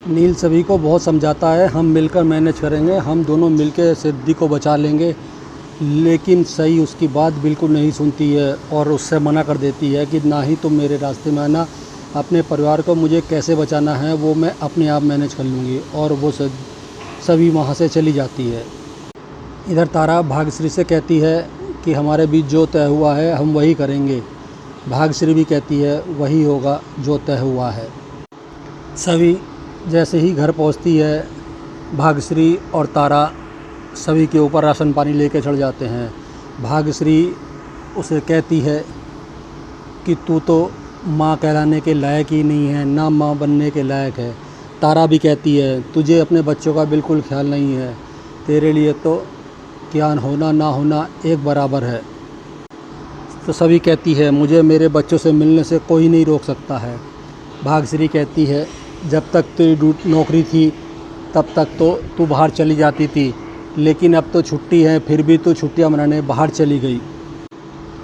नील सभी को बहुत समझाता है, हम मिलकर मैनेज करेंगे, हम दोनों मिलकर सिद्धि को बचा लेंगे। लेकिन सही उसकी बात बिल्कुल नहीं सुनती है और उससे मना कर देती है कि ना ही तुम मेरे रास्ते में आना, अपने परिवार को मुझे कैसे बचाना है वो मैं अपने आप मैनेज कर लूँगी। और वो सभी वहाँ से चली जाती है। इधर तारा भाग्यश्री से कहती है कि हमारे बीच जो तय हुआ है हम वही करेंगे। भाग्यश्री भी कहती है वही होगा जो तय हुआ है। सभी जैसे ही घर पहुंचती है, भाग्यश्री और तारा सभी के ऊपर राशन पानी लेके चढ़ जाते हैं। भाग्यश्री उसे कहती है कि तू तो माँ कहलाने के लायक ही नहीं है, ना माँ बनने के लायक है। तारा भी कहती है तुझे अपने बच्चों का बिल्कुल ख्याल नहीं है, तेरे लिए तो ज्ञान होना ना होना एक बराबर है। तो सभी कहती है मुझे मेरे बच्चों से मिलने से कोई नहीं रोक सकता है। भाग्यश्री कहती है जब तक तेरी नौकरी थी तब तक तो तू बाहर चली जाती थी, लेकिन अब तो छुट्टी है फिर भी तू छुट्टियां मनाने बाहर चली गई।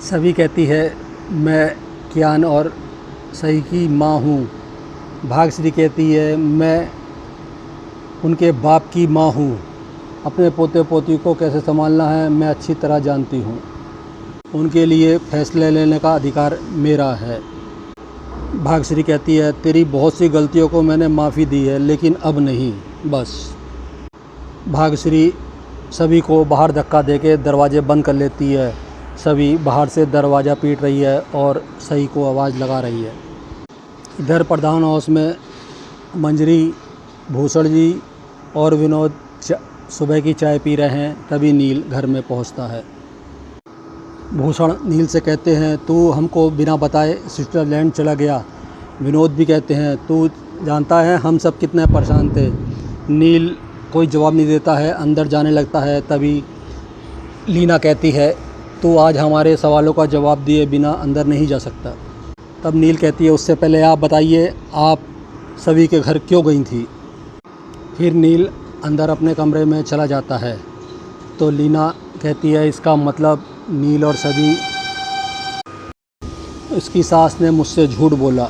सभी कहती है मैं ज्ञान और सही की माँ हूँ। भाग्यश्री कहती है मैं उनके बाप की माँ हूँ, अपने पोते पोती को कैसे संभालना है मैं अच्छी तरह जानती हूँ, उनके लिए फैसले लेने का अधिकार मेरा है। भाग्यश्री कहती है तेरी बहुत सी गलतियों को मैंने माफ़ी दी है लेकिन अब नहीं, बस। भाग्यश्री सभी को बाहर धक्का देके दरवाजे बंद कर लेती है। सभी बाहर से दरवाज़ा पीट रही है और सही को आवाज़ लगा रही है। इधर प्रधान हाउस में मंजरी, भूषण जी और विनोद सुबह की चाय पी रहे हैं। तभी नील घर में पहुंचता है। भूषण नील से कहते हैं तू हमको बिना बताए स्विट्ज़रलैंड चला गया। विनोद भी कहते हैं तू जानता है हम सब कितने परेशान थे। नील कोई जवाब नहीं देता है, अंदर जाने लगता है। तभी लीना कहती है तू आज हमारे सवालों का जवाब दिए बिना अंदर नहीं जा सकता। तब नील कहती है उससे पहले आप बताइए आप सभी के घर क्यों गई थी। फिर नील अंदर अपने कमरे में चला जाता है। तो लीना कहती है इसका मतलब नील और सभी इसकी सास ने मुझसे झूठ बोला।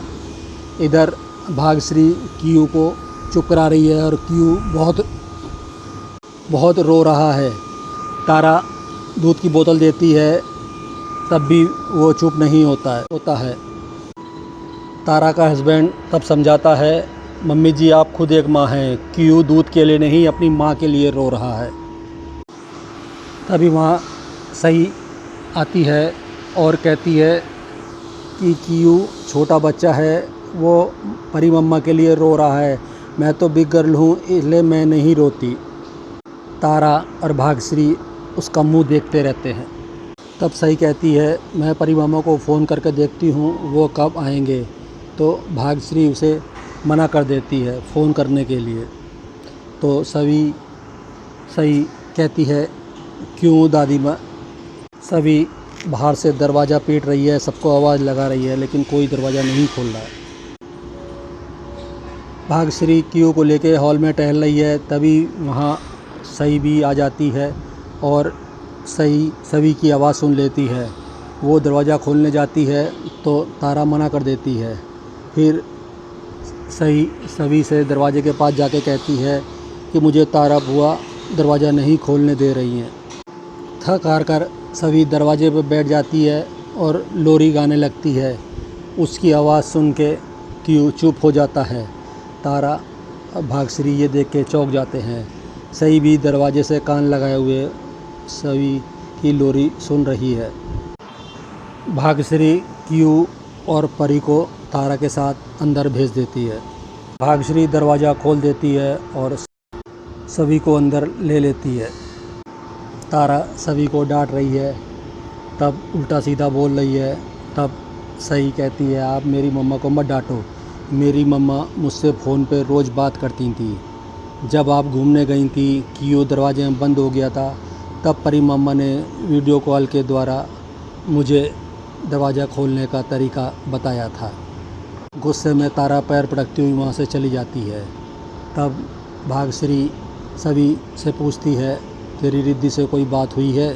इधर भाग्यश्री क्यू को चुप करा रही है और क्यू बहुत रो रहा है। तारा दूध की बोतल देती है तब भी वो चुप नहीं होता है। तारा का हस्बैंड तब समझाता है मम्मी जी आप खुद एक माँ हैं, क्यू दूध के लिए नहीं अपनी माँ के लिए रो रहा है। तभी वहाँ सही आती है और कहती है कि क्यू छोटा बच्चा है, वो परी मम्मा के लिए रो रहा है, मैं तो बिग गर्ल हूँ इसलिए मैं नहीं रोती। तारा और भाग्यश्री उसका मुंह देखते रहते हैं। तब सही कहती है मैं परी मम्मा को फ़ोन करके देखती हूँ वो कब आएंगे। तो भाग्यश्री उसे मना कर देती है फ़ोन करने के लिए। तो सही कहती है क्यों दादी माँ। सभी बाहर से दरवाज़ा पीट रही है, सबको आवाज़ लगा रही है लेकिन कोई दरवाज़ा नहीं खोल रहा है। भाग्यश्री क्यू को लेके हॉल में टहल रही है। तभी वहाँ सही भी आ जाती है और सभी की आवाज़ सुन लेती है। वो दरवाज़ा खोलने जाती है तो तारा मना कर देती है। फिर सभी से दरवाजे के पास जाके कहती है कि मुझे तारा बुआ दरवाज़ा नहीं खोलने दे रही हैं। थक हार कर सभी दरवाजे पर बैठ जाती है और लोरी गाने लगती है। उसकी आवाज़ सुन के क्यू चुप हो जाता है। तारा और भाग्यश्री ये देख के चौंक जाते हैं। सही भी दरवाजे से कान लगाए हुए सभी की लोरी सुन रही है। भाग्यश्री क्यू और परी को तारा के साथ अंदर भेज देती है। भाग्यश्री दरवाज़ा खोल देती है और सभी को अंदर ले लेती है। तारा सभी को डांट रही है, तब उल्टा सीधा बोल रही है। तब सही कहती है आप मेरी मम्मा को मत डांटो, मेरी मम्मा मुझसे फ़ोन पे रोज़ बात करती थी। जब आप घूमने गई थी क्यू दरवाजे में बंद हो गया था, तब परी मम्मा ने वीडियो कॉल के द्वारा मुझे दरवाज़ा खोलने का तरीका बताया था। गुस्से में तारा पैर पटकती हुई वहाँ से चली जाती है। तब भाग्यश्री सभी से पूछती है तेरी रिद्धि से कोई बात हुई है।